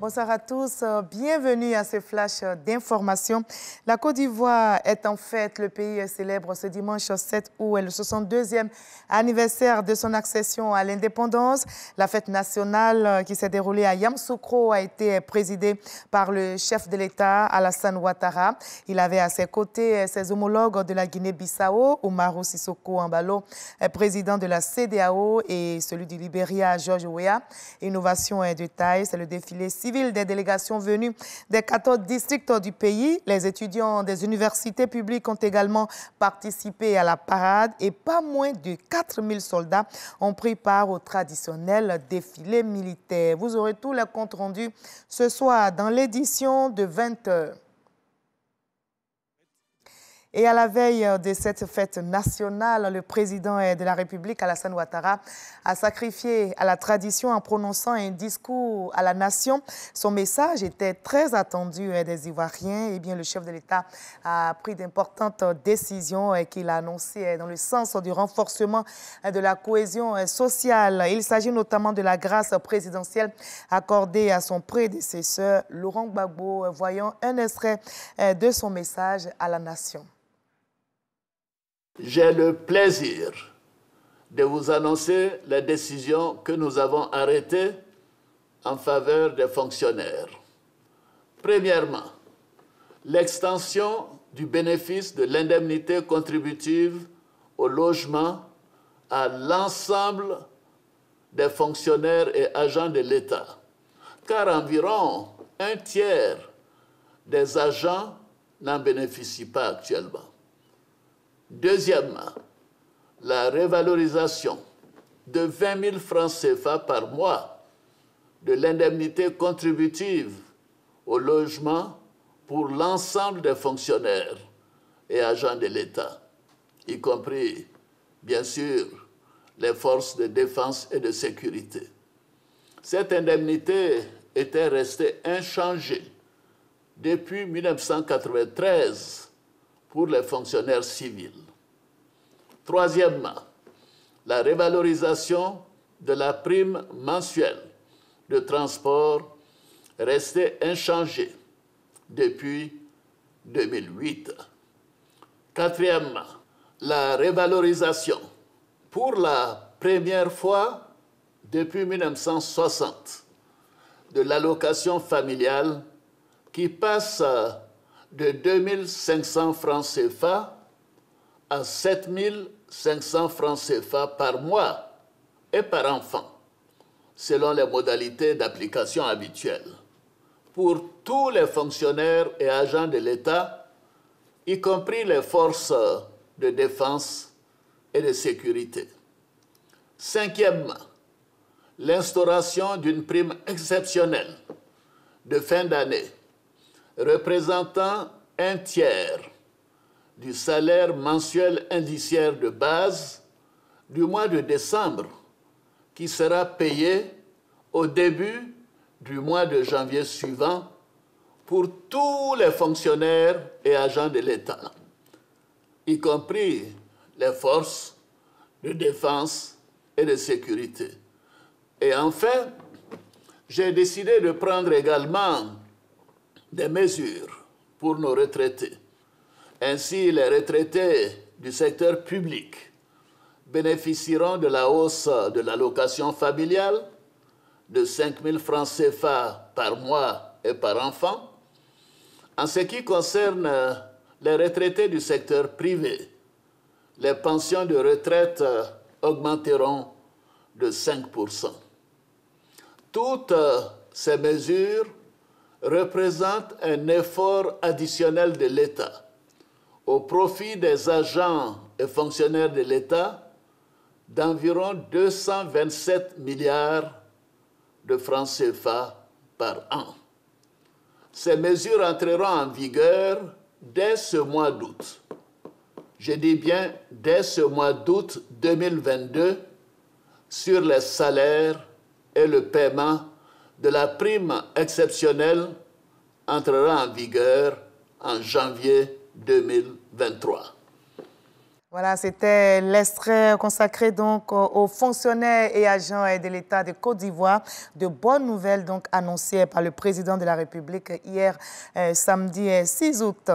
Bonsoir à tous, bienvenue à ce flash d'information. La Côte d'Ivoire est en fête. Le pays célèbre ce dimanche 7 août le 62e anniversaire de son accession à l'indépendance. La fête nationale qui s'est déroulée à Yamoussoukro a été présidée par le chef de l'État, Alassane Ouattara. Il avait à ses côtés ses homologues de la Guinée-Bissau, Umaru Sissoko Embalo, président de la CEDEAO, et celui du Libéria, George Weah. Innovation de taille, c'est le défilé civil des délégations venues des 14 districts du pays. Les étudiants des universités publiques ont également participé à la parade et pas moins de 4000 soldats ont pris part au traditionnel défilé militaire. Vous aurez tout le compte rendu ce soir dans l'édition de 20 h. Et à la veille de cette fête nationale, le président de la République, Alassane Ouattara, a sacrifié à la tradition en prononçant un discours à la nation. Son message était très attendu des Ivoiriens. Eh bien, le chef de l'État a pris d'importantes décisions qu'il a annoncées dans le sens du renforcement de la cohésion sociale. Il s'agit notamment de la grâce présidentielle accordée à son prédécesseur, Laurent Gbagbo. Voyons un extrait de son message à la nation. J'ai le plaisir de vous annoncer les décisions que nous avons arrêtées en faveur des fonctionnaires. Premièrement, l'extension du bénéfice de l'indemnité contributive au logement à l'ensemble des fonctionnaires et agents de l'État, car environ un tiers des agents n'en bénéficient pas actuellement. Deuxièmement, la révalorisation de 20 000 francs CFA par mois de l'indemnité contributive au logement pour l'ensemble des fonctionnaires et agents de l'État, y compris, bien sûr, les forces de défense et de sécurité. Cette indemnité était restée inchangée depuis 1993 pour les fonctionnaires civils. Troisièmement, la révalorisation de la prime mensuelle de transport restée inchangée depuis 2008. Quatrièmement, la révalorisation pour la première fois depuis 1960 de l'allocation familiale qui passe de 2 500 francs CFA à 7 500 francs CFA par mois et par enfant, selon les modalités d'application habituelles, pour tous les fonctionnaires et agents de l'État, y compris les forces de défense et de sécurité. Cinquièmement, l'instauration d'une prime exceptionnelle de fin d'année représentant un tiers du salaire mensuel indiciaire de base du mois de décembre, qui sera payé au début du mois de janvier suivant pour tous les fonctionnaires et agents de l'État, y compris les forces de défense et de sécurité. Et enfin, j'ai décidé de prendre également des mesures pour nos retraités. Ainsi, les retraités du secteur public bénéficieront de la hausse de l'allocation familiale de 5 000 francs CFA par mois et par enfant. En ce qui concerne les retraités du secteur privé, les pensions de retraite augmenteront de 5%. Toutes ces mesures représente un effort additionnel de l'État au profit des agents et fonctionnaires de l'État d'environ 227 milliards de francs CFA par an. Ces mesures entreront en vigueur dès ce mois d'août. Je dis bien dès ce mois d'août 2022 sur les salaires et le paiement de la prime exceptionnelle entrera en vigueur en janvier 2023. Voilà, c'était l'extrait consacré donc aux fonctionnaires et agents de l'État de Côte d'Ivoire. De bonnes nouvelles donc annoncées par le président de la République hier samedi 6 août.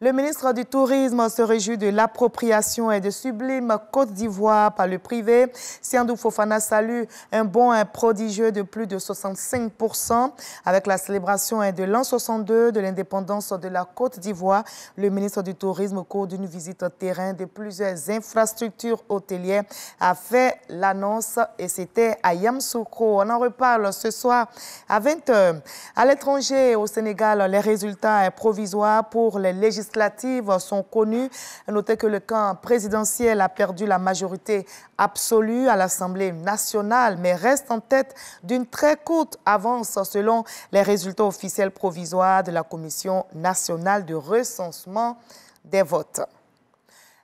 Le ministre du Tourisme se réjouit de l'appropriation et de Sublime Côte d'Ivoire par le privé. Siandou Fofana salue un bond prodigieux de plus de 65% avec la célébration de l'an 62 de l'indépendance de la Côte d'Ivoire. Le ministre du Tourisme, au cours d'une visite terrain de plusieurs infrastructures hôtelières, a fait l'annonce et c'était à Yamoussoukro. On en reparle ce soir à 20 h. À l'étranger, au Sénégal, les résultats provisoires pour les législatives sont connus. Notez que le camp présidentiel a perdu la majorité absolue à l'Assemblée nationale, mais reste en tête d'une très courte avance selon les résultats officiels provisoires de la Commission nationale de recensement des votes.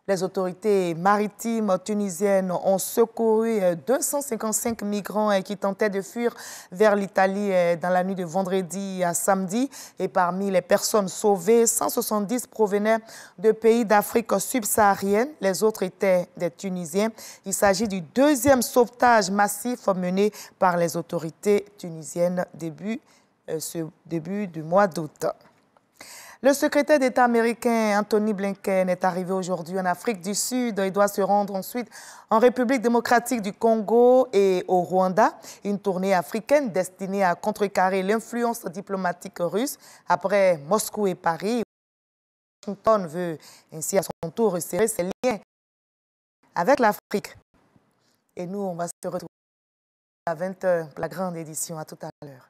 Les autorités maritimes tunisiennes ont secouru 255 migrants qui tentaient de fuir vers l'Italie dans la nuit de vendredi à samedi. Et parmi les personnes sauvées, 170 provenaient de pays d'Afrique subsaharienne. Les autres étaient des Tunisiens. Il s'agit du deuxième sauvetage massif mené par les autorités tunisiennes ce début du mois d'août. Le secrétaire d'État américain Anthony Blinken est arrivé aujourd'hui en Afrique du Sud. Il doit se rendre ensuite en République démocratique du Congo et au Rwanda. Une tournée africaine destinée à contrecarrer l'influence diplomatique russe. Après Moscou et Paris, Washington veut ainsi à son tour resserrer ses liens avec l'Afrique. Et nous, on va se retrouver à 20 h pour la grande édition. À tout à l'heure.